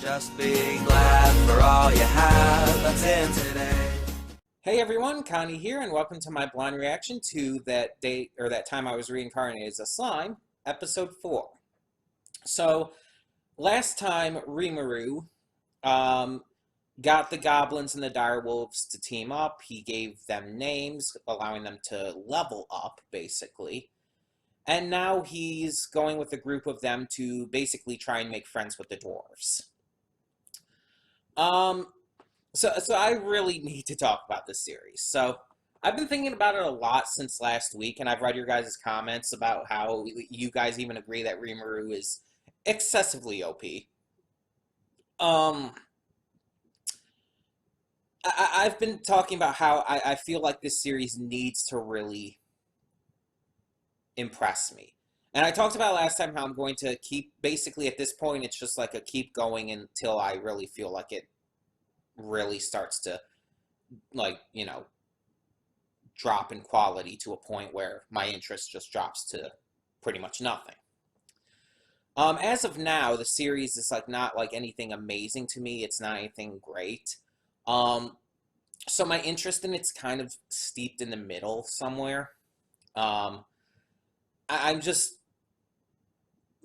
Just be glad for all you have that's in today. Hey everyone, Connie here, and welcome to my blind reaction to that time I was reincarnated as a slime, episode 4. So, last time Rimuru got the goblins and the direwolves to team up. He gave them names, allowing them to level up, basically. And now he's going with a group of them to basically try and make friends with the dwarves. So I really need to talk about this series. So I've been thinking about it a lot since last week, and I've read your guys' comments about how you guys even agree that Rimuru is excessively OP. I've been talking about how I feel like this series needs to really impress me. And I talked about last time how I'm going to keep, basically at this point, it's just like a keep going until I really feel like it really starts to, like, you know, drop in quality to a point where my interest just drops to pretty much nothing. As of now, the series is like not like anything amazing to me. It's not anything great. So my interest in it's kind of steeped in the middle somewhere. I'm just,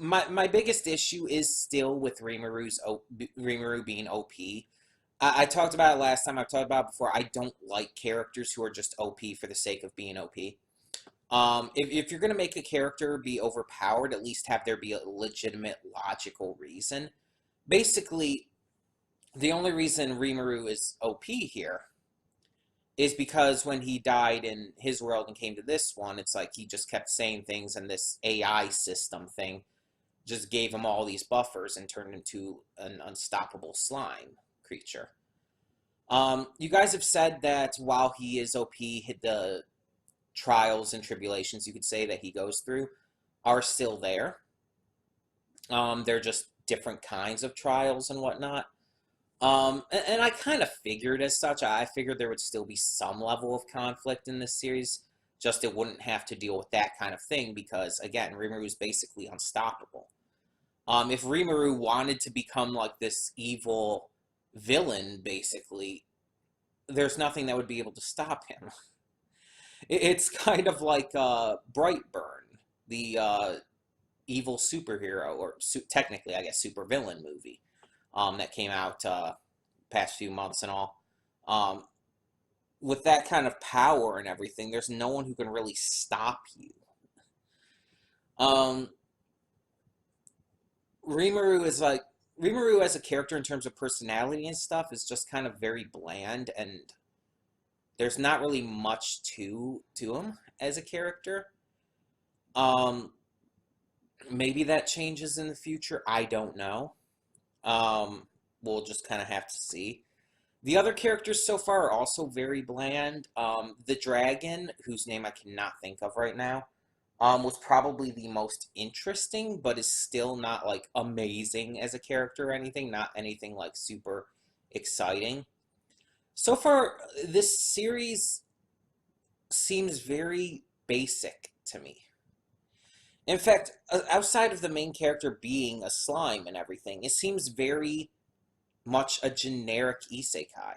my biggest issue is still with Rimuru being OP. I talked about it last time. I've talked about it before. I don't like characters who are just OP for the sake of being OP. If you're going to make a character be overpowered, at least have there be a legitimate, logical reason. Basically, the only reason Rimuru is OP here is because when he died in his world and came to this one, it's like he just kept saying things, and this AI system thing just gave him all these buffers and turned into an unstoppable slime creature. You guys have said that while he is OP, the trials and tribulations, you could say, that he goes through are still there. They're just different kinds of trials and whatnot. And I kind of figured as such. I figured there would still be some level of conflict in this series, just it wouldn't have to deal with that kind of thing because, again, Rimuru is basically unstoppable. If Rimuru wanted to become like this evil villain, basically, there's nothing that would be able to stop him. It's kind of like Brightburn, the evil superhero, or technically, I guess, supervillain movie that came out past few months and all. With that kind of power and everything, there's no one who can really stop you. Rimuru as a character in terms of personality and stuff is just kind of very bland, and there's not really much to him as a character. Maybe that changes in the future. I don't know. We'll just kind of have to see. The other characters so far are also very bland. The dragon, whose name I cannot think of right now, was probably the most interesting, but is still not, like, amazing as a character or anything. Not anything, like, super exciting. So far, this series seems very basic to me. In fact, outside of the main character being a slime and everything, it seems very much a generic isekai.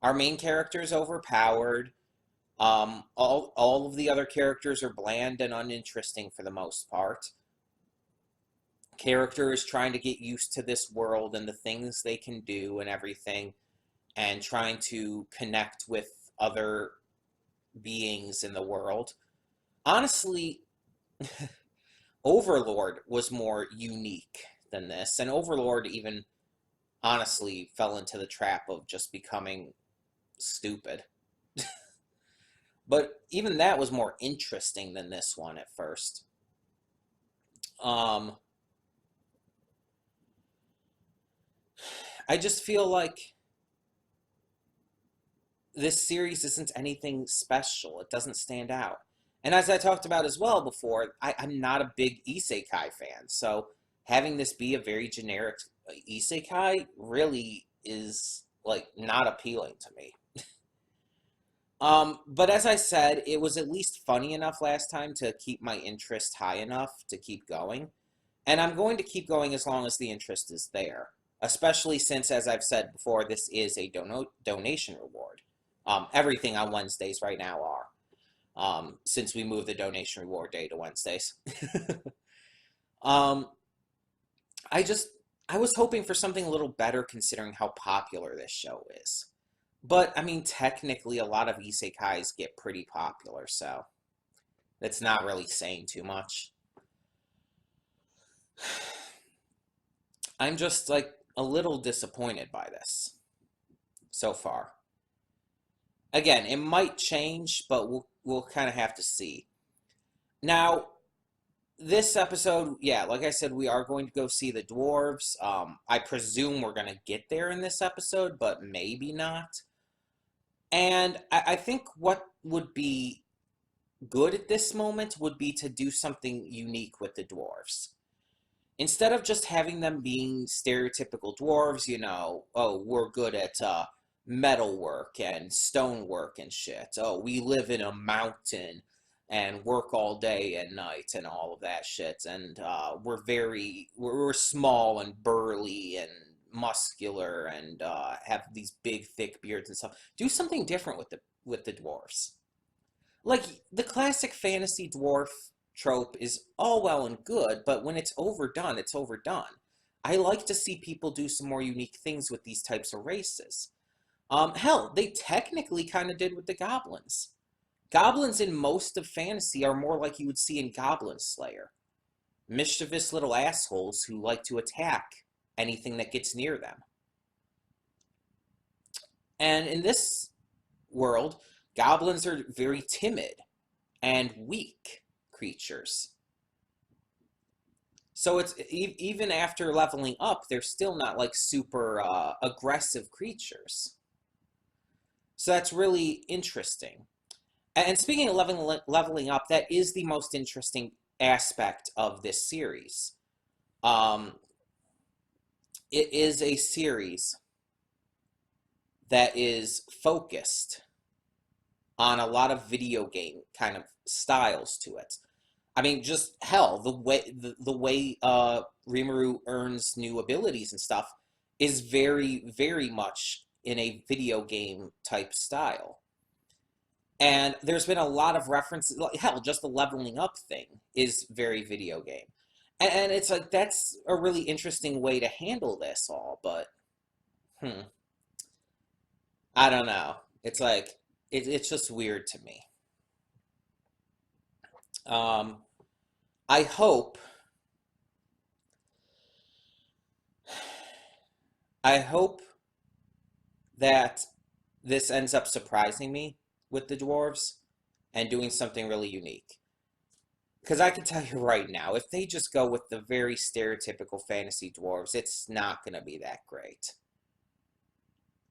Our main character is overpowered. All of the other characters are bland and uninteresting for the most part. Character is trying to get used to this world and the things they can do and everything, and trying to connect with other beings in the world. Honestly, Overlord was more unique than this, and Overlord even honestly fell into the trap of just becoming stupid. But even that was more interesting than this one at first. I just feel like this series isn't anything special. It doesn't stand out. And as I talked about as well before, I'm not a big isekai fan, so having this be a very generic isekai really is, like, not appealing to me. But as I said, it was at least funny enough last time to keep my interest high enough to keep going. And I'm going to keep going as long as the interest is there. especially since, as I've said before, this is a donation reward. Everything on Wednesdays right now are, since we moved the donation reward day to Wednesdays. um, I just, I was hoping for something a little better considering how popular this show is. But, I mean, technically, a lot of isekais get pretty popular, so that's not really saying too much. I'm just, like, a little disappointed by this so far. Again, it might change, but we'll kind of have to see. Now, this episode, yeah, like I said, we are going to go see the dwarves. I presume we're going to get there in this episode, but maybe not. And I think what would be good at this moment would be to do something unique with the dwarves. Instead of just having them being stereotypical dwarves, oh, we're good at metalwork and stonework and shit. Oh, we live in a mountain and work all day and night and all of that shit. And we're small and burly and muscular and have these big thick beards and stuff. Do something different with the dwarves. Like the classic fantasy dwarf trope is all well and good, but when it's overdone, it's overdone. I like to see people do some more unique things with these types of races. Hell, they technically kind of did with the goblins. Goblins in most of fantasy are more like you would see in Goblin Slayer. Mischievous little assholes who like to attack anything that gets near them. And in this world, goblins are very timid and weak creatures. So it's even after leveling up, they're still not like super aggressive creatures. So that's really interesting. And speaking of leveling up, that is the most interesting aspect of this series. It is a series that is focused on a lot of video game kind of styles to it. I mean, just hell, the way Rimuru earns new abilities and stuff is very, very much in a video game type style. And there's been a lot of references, hell, just the leveling up thing is very video game. And it's like, that's a really interesting way to handle this all, but, I don't know. It's like, it's just weird to me. I hope that this ends up surprising me with the dwarves and doing something really unique. Because I can tell you right now, if they just go with the very stereotypical fantasy dwarves, it's not going to be that great.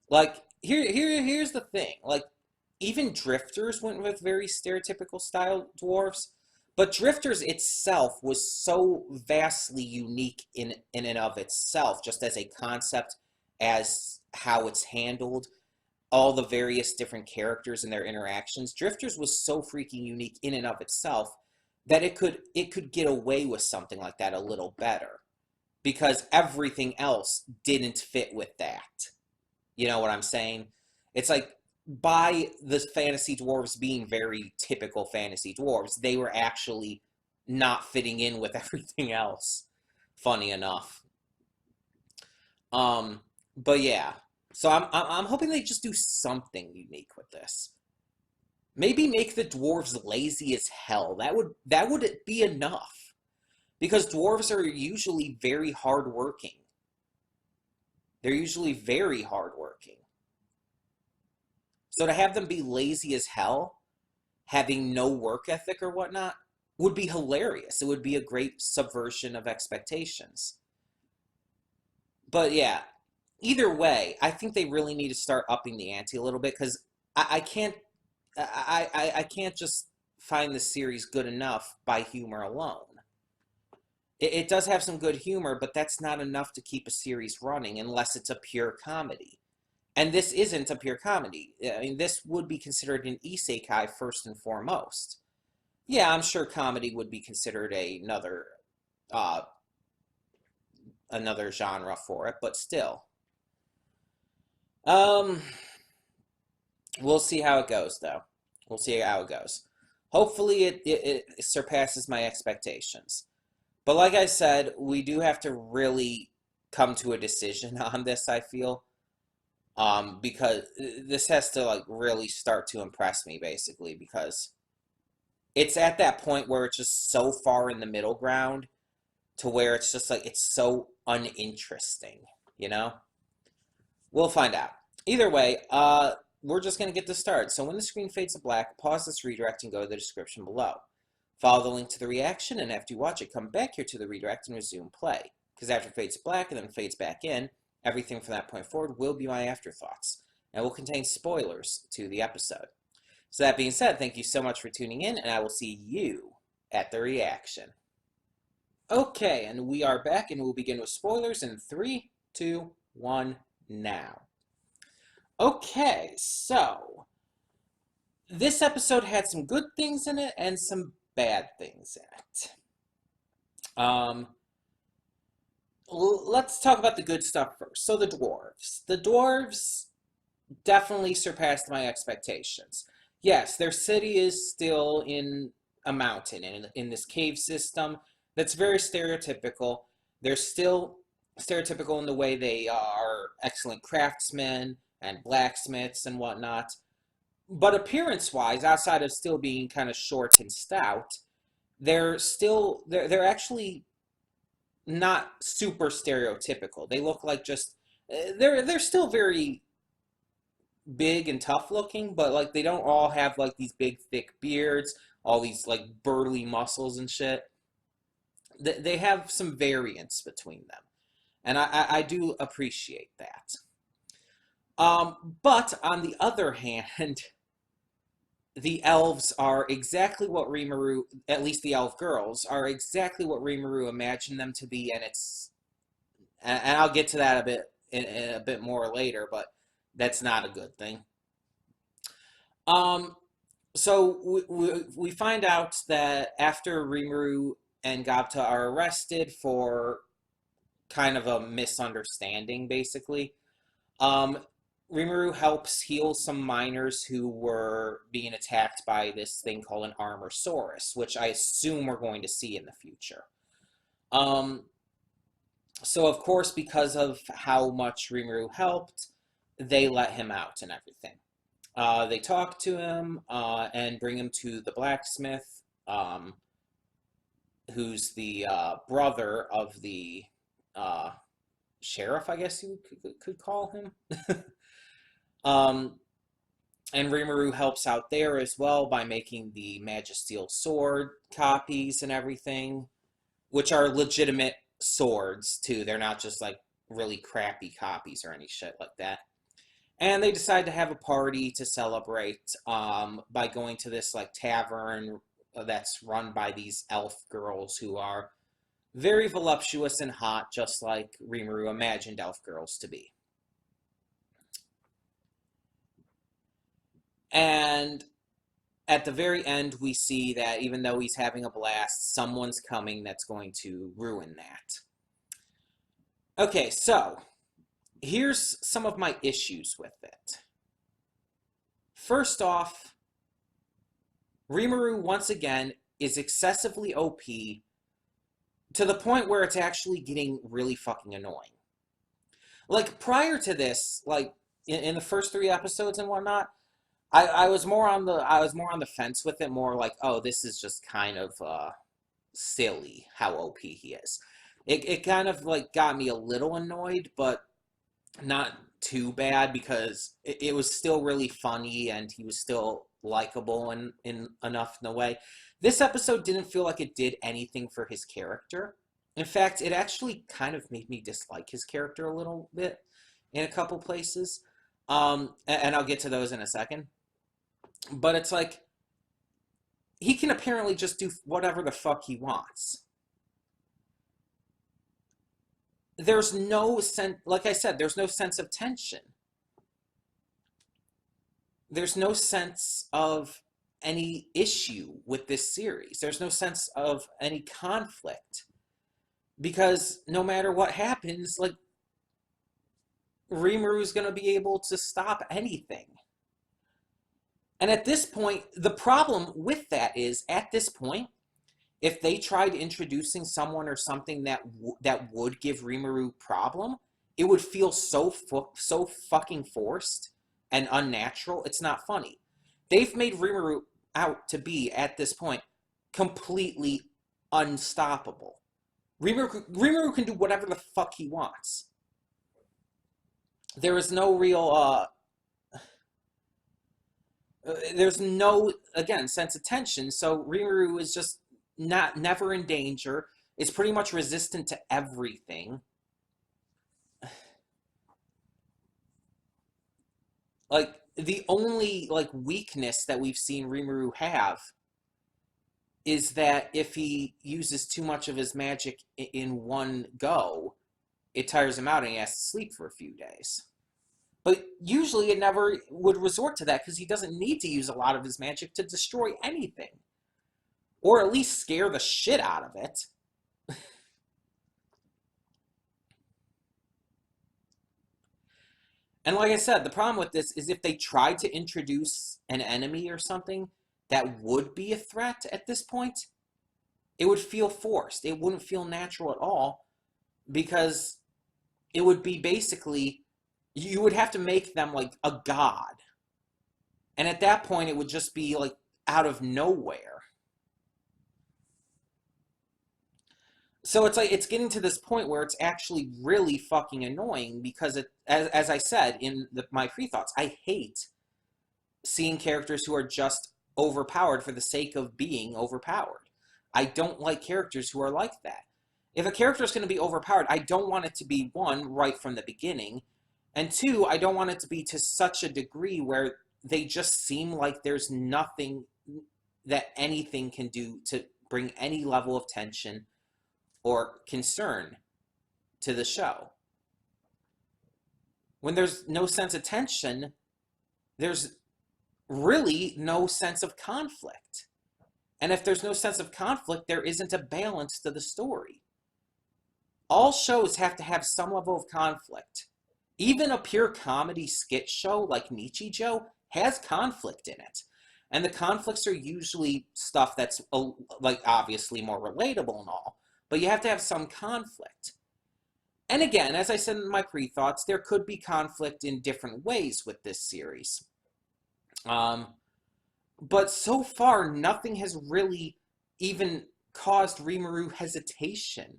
Like, here's the thing. Like, even Drifters went with very stereotypical style dwarves, but Drifters itself was so vastly unique in and of itself, just as a concept, as how it's handled, all the various different characters and their interactions. Drifters was so freaking unique in and of itself that it could get away with something like that a little better, because everything else didn't fit with that. You know what I'm saying? It's like, by the fantasy dwarves being very typical fantasy dwarves, they were actually not fitting in with everything else. Funny enough. But yeah. So I'm hoping they just do something unique with this. Maybe make the dwarves lazy as hell. That would be enough. Because dwarves are usually very hardworking. They're usually very hardworking. So to have them be lazy as hell, having no work ethic or whatnot, would be hilarious. It would be a great subversion of expectations. But yeah, either way, I think they really need to start upping the ante a little bit, because I can't just find the series good enough by humor alone. It does have some good humor, but that's not enough to keep a series running unless it's a pure comedy. And this isn't a pure comedy. I mean, this would be considered an isekai first and foremost. Yeah, I'm sure comedy would be considered another another genre for it, but still. Um, we'll see how it goes, though. We'll see how it goes. Hopefully, it surpasses my expectations. But like I said, we do have to really come to a decision on this, I feel. Because this has to like really start to impress me, basically, because it's at that point where it's just so far in the middle ground to where it's just like it's so uninteresting, you know? We'll find out. Either way, we're just going to get to start. So when the screen fades to black, pause this redirect and go to the description below. Follow the link to the reaction, and after you watch it, come back here to the redirect and resume play. Because after it fades to black and then fades back in, everything from that point forward will be my afterthoughts, and will contain spoilers to the episode. So that being said, thank you so much for tuning in, and I will see you at the reaction. Okay, and we are back, and we'll begin with spoilers in 3, 2, 1, now. Okay, so this episode had some good things in it and some bad things in it. Let's talk about the good stuff first. So the dwarves. The dwarves definitely surpassed my expectations. Yes, their city is still in a mountain, in this cave system that's very stereotypical. They're still stereotypical in the way they are excellent craftsmen and blacksmiths and whatnot. But appearance-wise, outside of still being kind of short and stout, they're actually not super stereotypical. They look like just they're still very big and tough looking, but like they don't all have like these big thick beards, all these like burly muscles and shit. They have some variance between them, and I do appreciate that. But on the other hand, the elves are exactly what Rimuru, at least the elf girls, are exactly what Rimuru imagined them to be, and I'll get to that a bit more later, but that's not a good thing. So we find out that after Rimuru and Gapta are arrested for kind of a misunderstanding, basically, Rimuru helps heal some miners who were being attacked by this thing called an Armorsaurus, which I assume we're going to see in the future. So of course, because of how much Rimuru helped, they let him out and everything. They talk to him and bring him to the blacksmith, who's the brother of the sheriff, I guess you could call him. And Rimuru helps out there as well by making the Magisteel sword copies and everything, which are legitimate swords too. They're not just like really crappy copies or any shit like that. And they decide to have a party to celebrate by going to this like tavern that's run by these elf girls who are very voluptuous and hot, just like Rimuru imagined elf girls to be. And at the very end, we see that even though he's having a blast, someone's coming that's going to ruin that. Okay, so here's some of my issues with it. First off, Rimuru, once again, is excessively OP to the point where it's actually getting really fucking annoying. Like, prior to this, like, in the first 3 episodes and whatnot, I was more on the fence with it, more like, oh, this is just kind of silly how OP he is. It kind of like got me a little annoyed, but not too bad because it was still really funny and he was still likable in enough in a way. This episode didn't feel like it did anything for his character. In fact, it actually kind of made me dislike his character a little bit in a couple places. And I'll get to those in a second. But it's like, he can apparently just do whatever the fuck he wants. There's no sense, like I said, there's no sense of tension. There's no sense of any issue with this series. There's no sense of any conflict. because no matter what happens, like, Rimuru is going to be able to stop anything. And at this point, the problem with that is, at this point, if they tried introducing someone or something that would give Rimuru problem, it would feel so fucking forced and unnatural. It's not funny. They've made Rimuru out to be, at this point, completely unstoppable. Rimuru can do whatever the fuck he wants. There is no real there's no, again, sense of tension. So Rimuru is just never in danger. Is pretty much resistant to everything. Like, the only, like, weakness that we've seen Rimuru have is that if he uses too much of his magic in one go, it tires him out and he has to sleep for a few days. But usually it never would resort to that because he doesn't need to use a lot of his magic to destroy anything. Or at least scare the shit out of it. And like I said, the problem with this is if they tried to introduce an enemy or something that would be a threat at this point, it would feel forced. It wouldn't feel natural at all because it would be basically, you would have to make them like a god. And at that point, it would just be like out of nowhere. So it's like, it's getting to this point where it's actually really fucking annoying because, as I said in my pre-thoughts, I hate seeing characters who are just overpowered for the sake of being overpowered. I don't like characters who are like that. If a character is going to be overpowered, I don't want it to be, one, right from the beginning, and two, I don't want it to be to such a degree where they just seem like there's nothing that anything can do to bring any level of tension or concern to the show. When there's no sense of tension, there's really no sense of conflict. And if there's no sense of conflict, there isn't a balance to the story. All shows have to have some level of conflict. Even a pure comedy skit show like Nichijou has conflict in it. And the conflicts are usually stuff that's, like, obviously more relatable and all. But you have to have some conflict. And again, as I said in my pre-thoughts, there could be conflict in different ways with this series. But so far, nothing has really even caused Rimuru hesitation.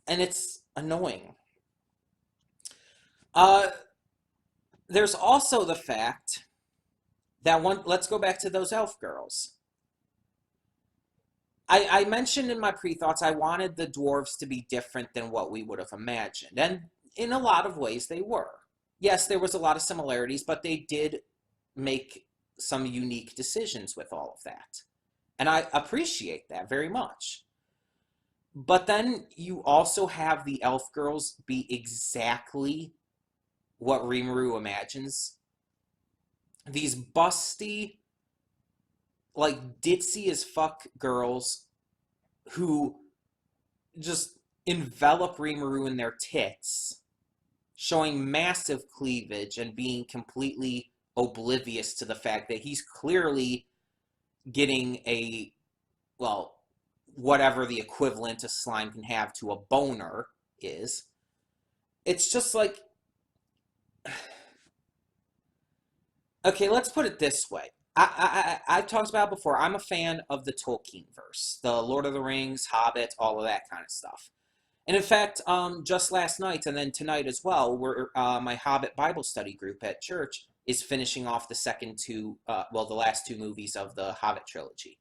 And it's annoying. There's also the fact that let's go back to those elf girls. I mentioned in my pre-thoughts I wanted the dwarves to be different than what we would have imagined. And in a lot of ways they were. Yes, there was a lot of similarities, but they did make some unique decisions with all of that. And I appreciate that very much. But then you also have the elf girls be exactly what Rimuru imagines. These busty, like, ditzy as fuck girls who just envelop Rimuru in their tits, showing massive cleavage and being completely oblivious to the fact that he's clearly getting a, well, whatever the equivalent a slime can have to a boner is. It's just like, okay, let's put it this way. I've talked about it before. I'm a fan of the Tolkien verse, the Lord of the Rings, Hobbit, all of that kind of stuff. And in fact, just last night and then tonight as well, my Hobbit Bible study group at church is finishing off the last two movies of the Hobbit trilogy.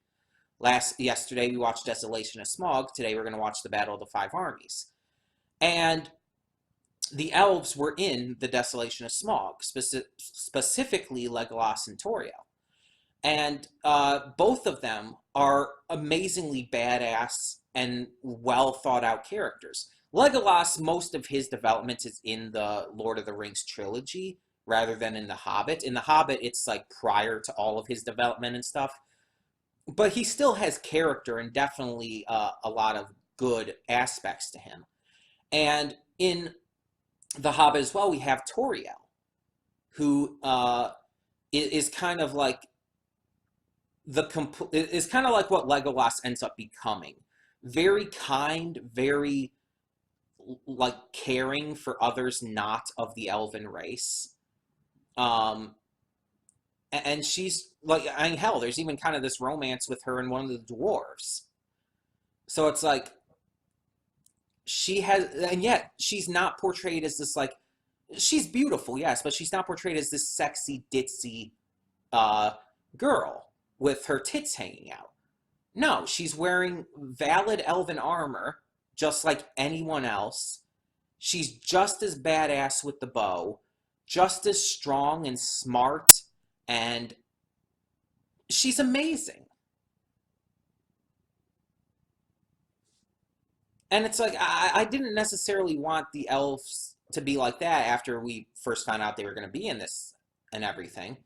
Yesterday we watched Desolation of Smaug. Today we're going to watch the Battle of the Five Armies. And the elves were in the Desolation of Smaug, specifically Legolas and Tauriel. And both of them are amazingly badass and well thought out characters. Legolas, most of his development is in the Lord of the Rings trilogy rather than in the Hobbit. In the Hobbit, it's like prior to all of his development and stuff. But he still has character and definitely a lot of good aspects to him. And in The Hobbit as well, we have Toriel, who is kind of like is kind of like what Legolas ends up becoming. Very kind, very like caring for others not of the elven race. And she's like, I mean, hell, there's even kind of this romance with her and one of the dwarves. So it's like she has, and yet she's not portrayed as this like, she's beautiful, yes, but she's not portrayed as this sexy ditzy girl with her tits hanging out. No, she's wearing valid elven armor just like anyone else. She's just as badass with the bow, just as strong and smart, and she's amazing. And it's like, I didn't necessarily want the elves to be like that after we first found out they were going to be in this and everything.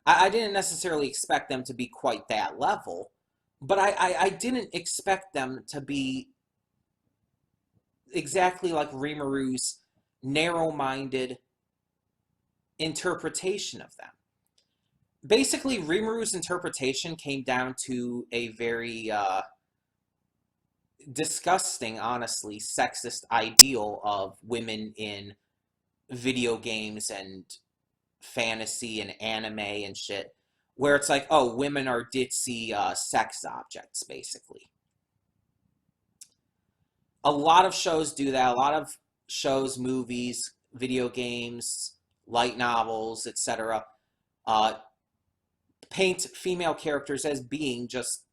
I didn't necessarily expect them to be quite that level, but I didn't expect them to be exactly like Rimuru's narrow-minded interpretation of them. Basically, Rimuru's interpretation came down to a very disgusting, honestly, sexist ideal of women in video games and fantasy and anime and shit, where it's like, oh, women are ditzy sex objects, basically. A lot of shows do that. A lot of shows, movies, video games, light novels, etc. Paint female characters as being just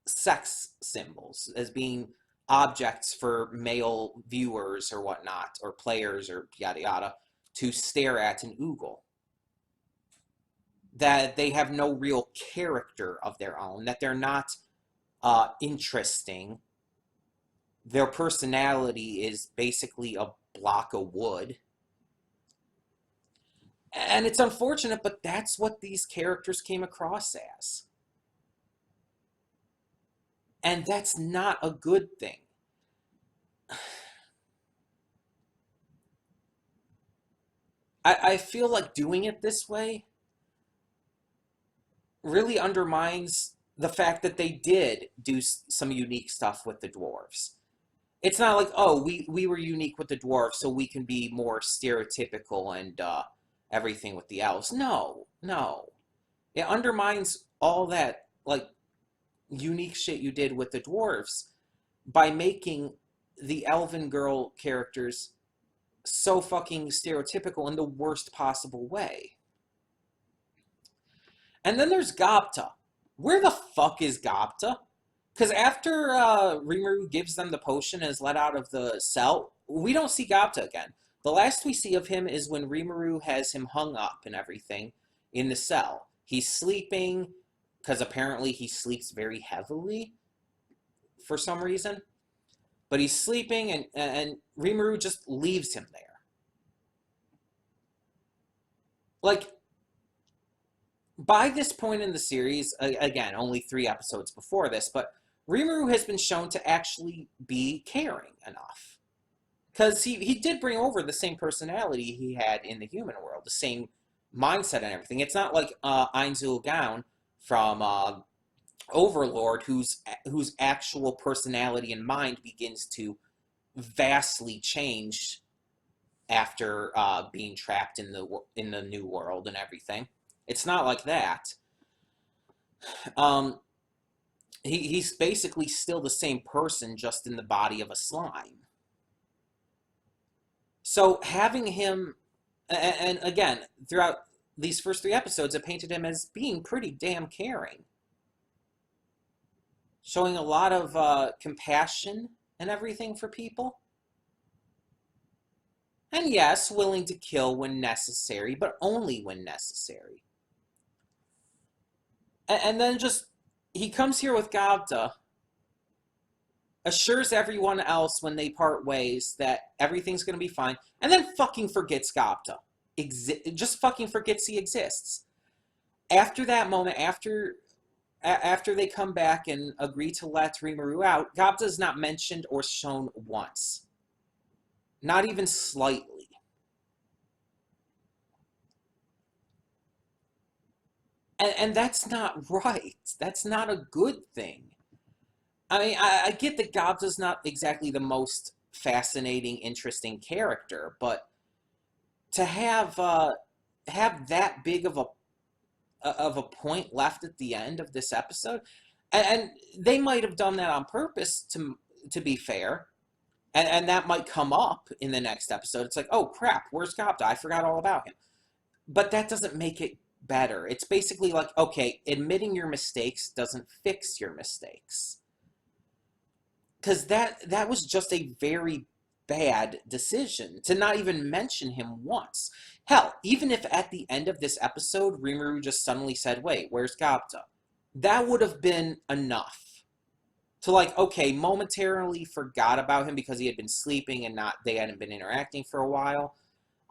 sex symbols, as being objects for male viewers or whatnot, or players or yada yada, to stare at and oogle. That they have no real character of their own, that they're not interesting. Their personality is basically a block of wood. And it's unfortunate, but that's what these characters came across as. And that's not a good thing. I feel like doing it this way really undermines the fact that they did do some unique stuff with the dwarves. It's not like, oh, we were unique with the dwarves, so we can be more stereotypical and everything with the elves. No. It undermines all that, like, unique shit you did with the dwarves by making the elven girl characters so fucking stereotypical in the worst possible way. And then there's Gobta. Where the fuck is Gobta? Because after Rimuru gives them the potion and is let out of the cell, we don't see Gobta again. The last we see of him is when Rimuru has him hung up and everything in the cell. He's sleeping, because apparently he sleeps very heavily for some reason. But he's sleeping, and Rimuru just leaves him there. Like, by this point in the series, again, only 3 episodes before this, but Rimuru has been shown to actually be caring enough. Because he did bring over the same personality he had in the human world, the same mindset and everything. It's not like Ainzul Gaon from Overlord, whose actual personality and mind begins to vastly change after being trapped in the new world and everything. It's not like that. He's basically still the same person, just in the body of a slime. So having him, and again, throughout these first 3 episodes, it painted him as being pretty damn caring. Showing a lot of compassion and everything for people. And yes, willing to kill when necessary, but only when necessary. And then just, he comes here with Gobta, assures everyone else when they part ways that everything's going to be fine, and then fucking forgets Gobta. Just fucking forgets he exists. After that moment, after after they come back and agree to let Rimuru out, Gobta's not mentioned or shown once. Not even slightly. And that's not right. That's not a good thing. I mean, I get that Gobta's not exactly the most fascinating, interesting character, but to have that big of a point left at the end of this episode, and they might have done that on purpose to be fair, and that might come up in the next episode. It's like, oh crap, where's Gobta? I forgot all about him. But that doesn't make it better. It's basically like, okay, admitting your mistakes doesn't fix your mistakes. Because that was just a very bad decision to not even mention him once. Hell, even if at the end of this episode, Rimuru just suddenly said, wait, where's Gobta? That would have been enough. To like, okay, momentarily forgot about him because he had been sleeping and they hadn't been interacting for a while.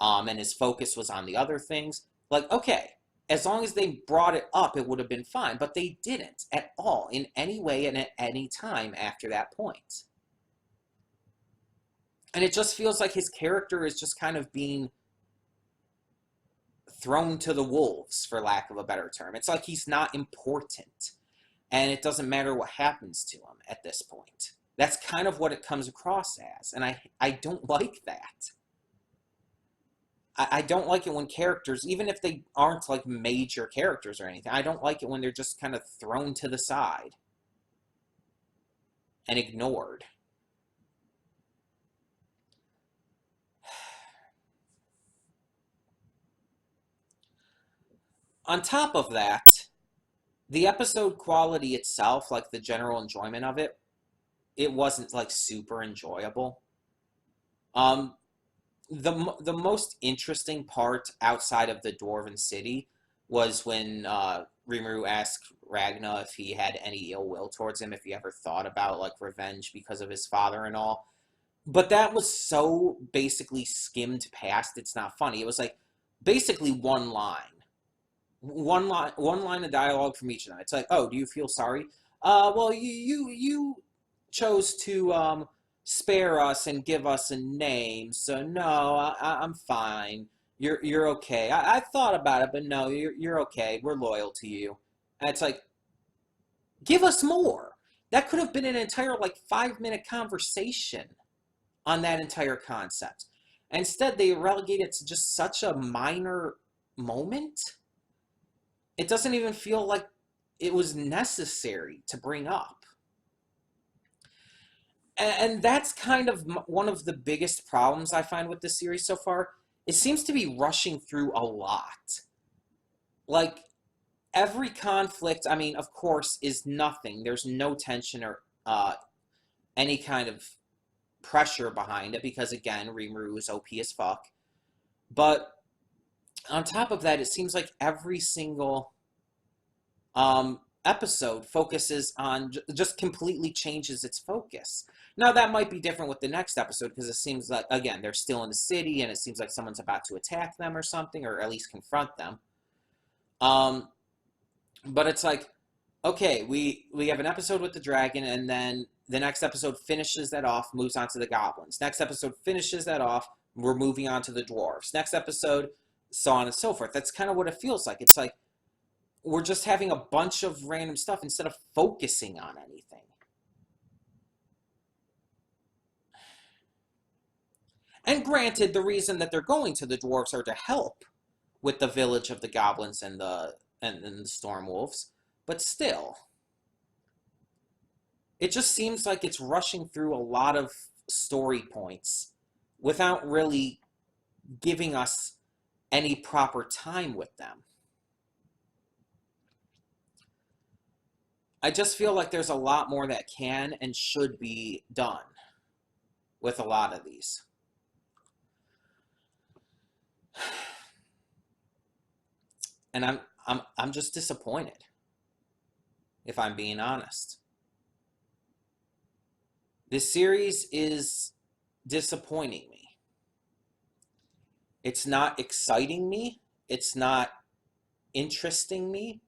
And his focus was on the other things. Like, okay, as long as they brought it up, it would have been fine. But they didn't at all, in any way and at any time after that point. And it just feels like his character is just kind of being thrown to the wolves, for lack of a better term. It's like he's not important. And it doesn't matter what happens to him at this point. That's kind of what it comes across as. And I don't like that. I don't like it when characters, even if they aren't like major characters or anything, I don't like it when they're just kind of thrown to the side and ignored. On top of that, the episode quality itself, like the general enjoyment of it, it wasn't like super enjoyable. The most interesting part outside of the Dwarven City was when Rimuru asked Ragna if he had any ill will towards him, if he ever thought about like revenge because of his father and all. But that was so basically skimmed past, it's not funny. It was like basically one line. One line of dialogue from each of them. It's like, oh, do you feel sorry? Well, you chose to spare us and give us a name, so no, I'm fine. You're okay. I thought about it, but no, you're okay. We're loyal to you. And it's like, give us more. That could have been an entire like 5-minute conversation on that entire concept. Instead, they relegate it to just such a minor moment. It doesn't even feel like it was necessary to bring up. And that's kind of one of the biggest problems I find with this series so far. It seems to be rushing through a lot. Like, every conflict, I mean, of course, is nothing. There's no tension or any kind of pressure behind it because, again, Rimuru is OP as fuck. But on top of that, it seems like every single episode focuses on, just completely changes its focus. Now, that might be different with the next episode because it seems like, again, they're still in the city and it seems like someone's about to attack them or something, or at least confront them. But it's like, okay, we have an episode with the dragon, and then the next episode finishes that off, moves on to the goblins. Next episode finishes that off, we're moving on to the dwarves. Next episode, so on and so forth. That's kind of what it feels like. It's like we're just having a bunch of random stuff instead of focusing on anything. And granted, the reason that they're going to the dwarves are to help with the village of the goblins and the storm wolves, but still, it just seems like it's rushing through a lot of story points without really giving us any proper time with them. I just feel like there's a lot more that can and should be done with a lot of these. And I'm just disappointed, if I'm being honest. This series is disappointing me. It's not exciting me. It's not interesting me.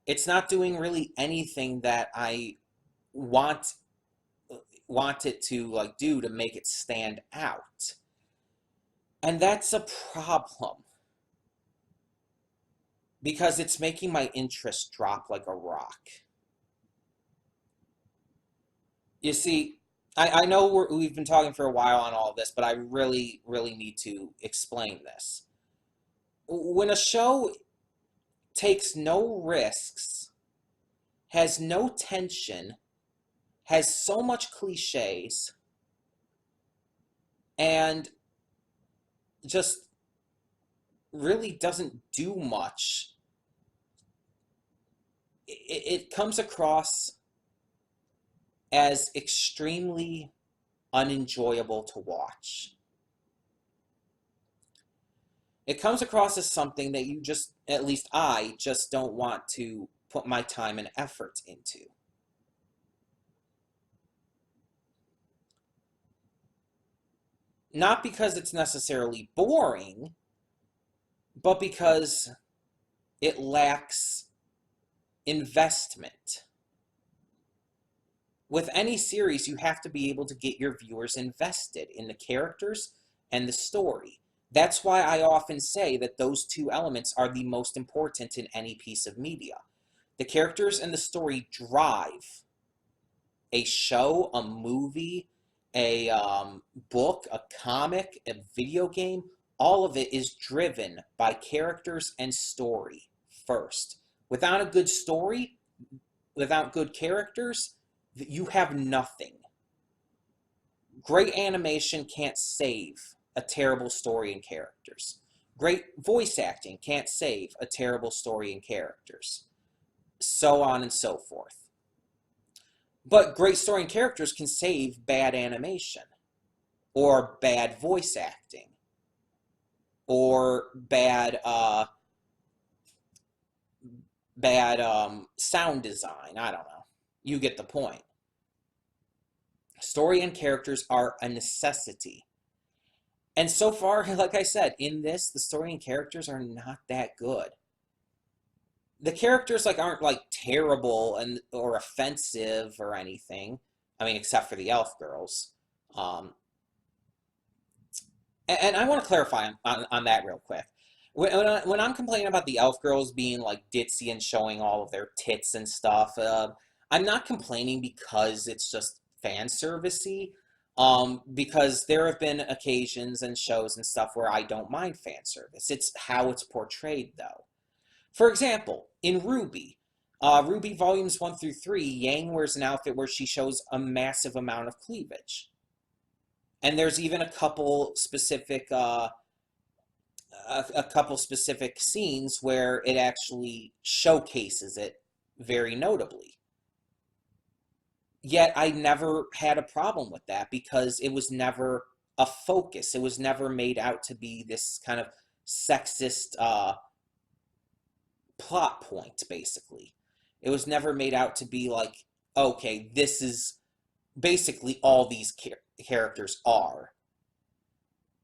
It's not doing really anything that I want want it to like do to make it stand out. And that's a problem because it's making my interest drop like a rock. You see, I know we've been talking for a while on all of this, but I really, really need to explain this. When a show takes no risks, has no tension, has so much cliches, and just really doesn't do much, it comes across as extremely unenjoyable to watch. It comes across as something that you just, at least I, just don't want to put my time and effort into. Not because it's necessarily boring, but because it lacks investment. With any series, you have to be able to get your viewers invested in the characters and the story. That's why I often say that those two elements are the most important in any piece of media. The characters and the story drive a show, a movie, a book, a comic, a video game. All of it is driven by characters and story first. Without a good story, without good characters, you have nothing. Great animation can't save a terrible story and characters. Great voice acting can't save a terrible story and characters. So on and so forth. But great story and characters can save bad animation, or bad voice acting, or bad sound design. I don't know. You get the point. Story and characters are a necessity. And so far, like I said, in this, the story and characters are not that good. The characters aren't terrible or offensive or anything. I mean, except for the elf girls. And I want to clarify on that real quick. When I'm complaining about the elf girls being ditzy and showing all of their tits and stuff, I'm not complaining because it's just fan servicey. Because there have been occasions and shows and stuff where I don't mind fan service. It's how it's portrayed, though. For example, in RWBY, RWBY Volumes 1 through 3, Yang wears an outfit where she shows a massive amount of cleavage. And there's even a couple specific scenes where it actually showcases it very notably. Yet I never had a problem with that because it was never a focus. It was never made out to be this kind of sexist plot point, basically. It was never made out to be okay, this is basically all these characters are.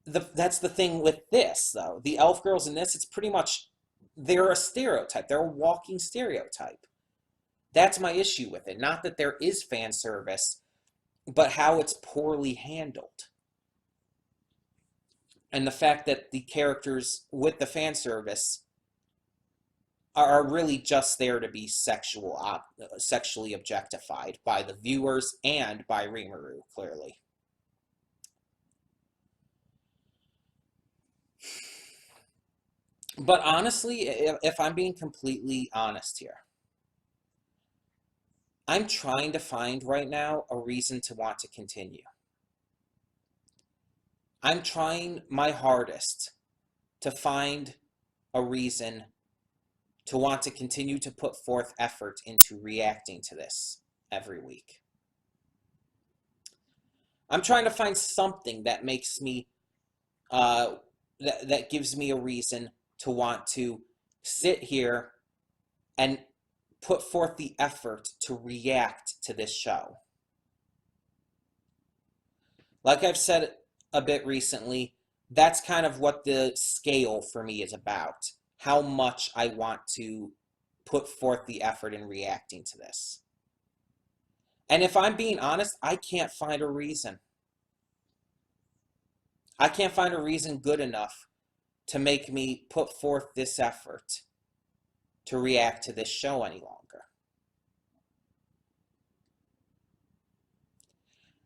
That's the thing with this, though. The elf girls in this, it's pretty much, they're a stereotype. They're a walking stereotype. That's my issue with it. Not that there is fan service, but how it's poorly handled. And the fact that the characters with the fan service are really just there to be sexually objectified by the viewers and by Rimuru, clearly. But honestly, if I'm being completely honest here, I'm trying to find right now a reason to want to continue. I'm trying my hardest to find a reason to want to continue to put forth effort into reacting to this every week. I'm trying to find something that makes me, that gives me a reason to want to sit here and put forth the effort to react to this show. Like I've said a bit recently, that's kind of what the scale for me is about. How much I want to put forth the effort in reacting to this. And if I'm being honest, I can't find a reason. I can't find a reason good enough to make me put forth this effort to react to this show any longer.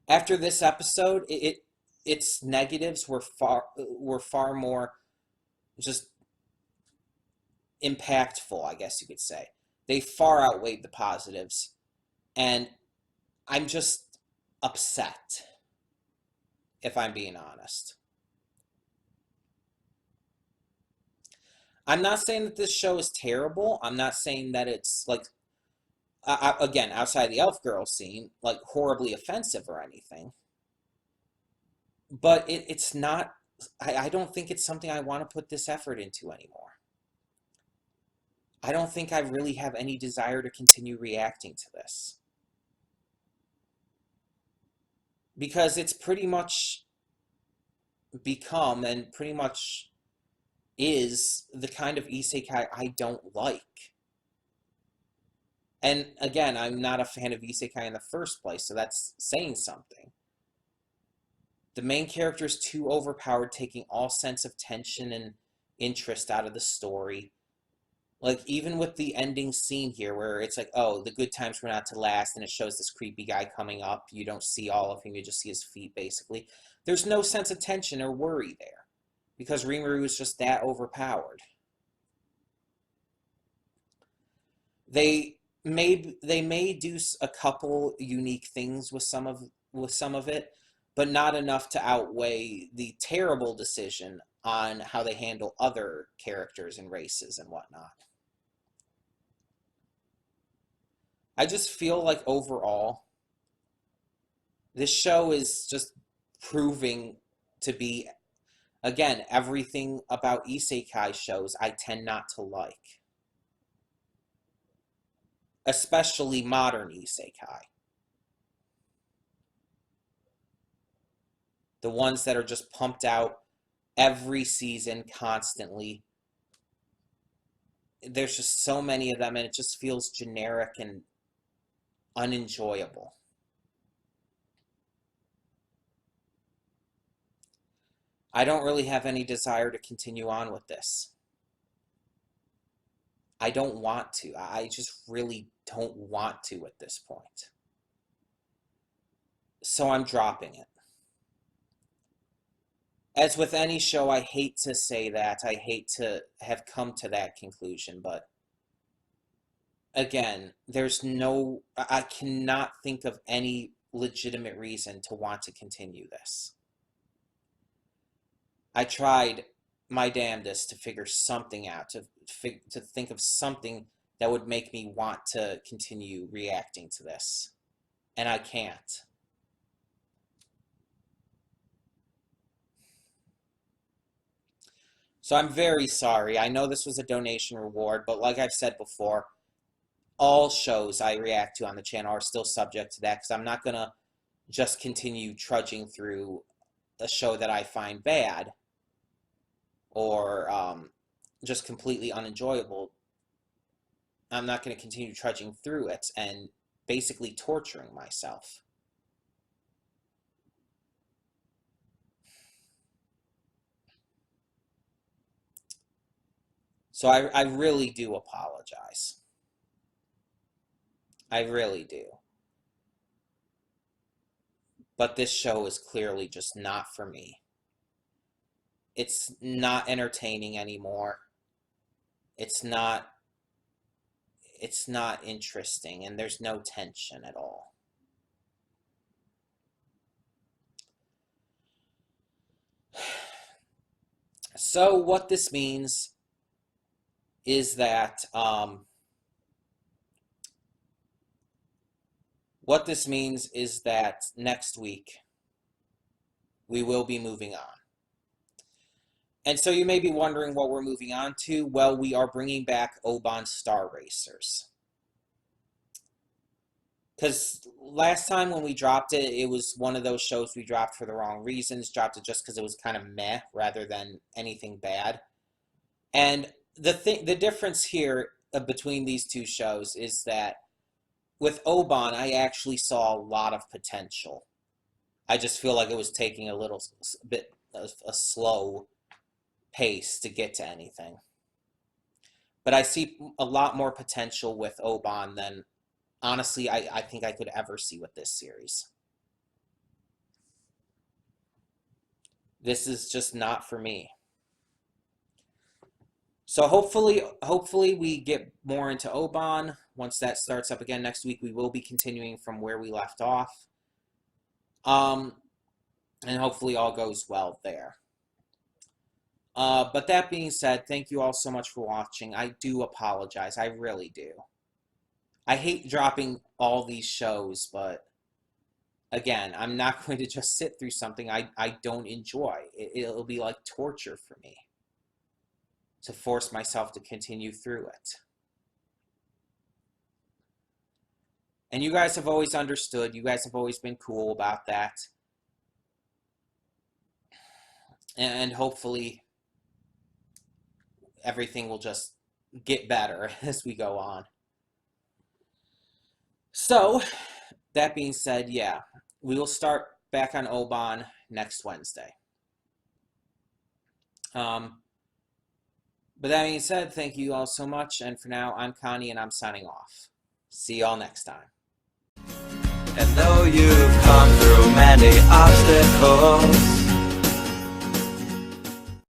After this episode, its negatives were far more just impactful, I guess you could say. They far outweighed the positives, and I'm just upset, if I'm being honest. I'm not saying that this show is terrible. I'm not saying that it's, like, again, outside the elf girl scene, like, horribly offensive or anything. But it's not, I don't think it's something I want to put this effort into anymore. I don't think I really have any desire to continue reacting to this. Because it's pretty much become, and pretty much is, the kind of isekai I don't like. And again, I'm not a fan of isekai in the first place, so that's saying something. The main character is too overpowered, taking all sense of tension and interest out of the story. Like, even with the ending scene here, where it's like, oh, the good times were not to last, and it shows this creepy guy coming up. You don't see all of him, you just see his feet, basically. There's no sense of tension or worry there, because Rimuru is just that overpowered. They may do a couple unique things with some of it, but not enough to outweigh the terrible decision on how they handle other characters and races and whatnot. I just feel like overall, this show is just proving to be, again, everything about isekai shows I tend not to like. Especially modern isekai. The ones that are just pumped out every season constantly. There's just so many of them, and it just feels generic and unenjoyable. I don't really have any desire to continue on with this. I don't want to. I just really don't want to at this point. So I'm dropping it. As with any show, I hate to say that. I hate to have come to that conclusion, but again, I cannot think of any legitimate reason to want to continue this. I tried my damnedest to figure something out, to think of something that would make me want to continue reacting to this, and I can't. So I'm very sorry. I know this was a donation reward, but like I've said before, all shows I react to on the channel are still subject to that, because I'm not going to just continue trudging through a show that I find bad or just completely unenjoyable. I'm not going to continue trudging through it and basically torturing myself. So I really do apologize. I really do. But this show is clearly just not for me. It's not entertaining anymore. It's not interesting, and there's no tension at all. So what this means is that next week we will be moving on. And so you may be wondering what we're moving on to. Well, we are bringing back Oban Star Racers. Because last time when we dropped it, it was one of those shows we dropped for the wrong reasons. Dropped it just because it was kind of meh rather than anything bad. And the difference here between these two shows is that with Oban, I actually saw a lot of potential. I just feel like it was taking a little bit of a slow pace to get to anything. But I see a lot more potential with Oban than, honestly, I think I could ever see with this series. This is just not for me. So hopefully we get more into Oban. Once that starts up again next week, we will be continuing from where we left off. And hopefully all goes well there. But that being said, thank you all so much for watching. I do apologize. I really do. I hate dropping all these shows, but again, I'm not going to just sit through something I don't enjoy. It'll be like torture for me to force myself to continue through it. And you guys have always understood. You guys have always been cool about that. And hopefully everything will just get better as we go on. So, that being said, yeah, we will start back on Oban next Wednesday. But that being said, thank you all so much, and for now, I'm Connie, and I'm signing off. See y'all next time. And though you've come through many obstacles,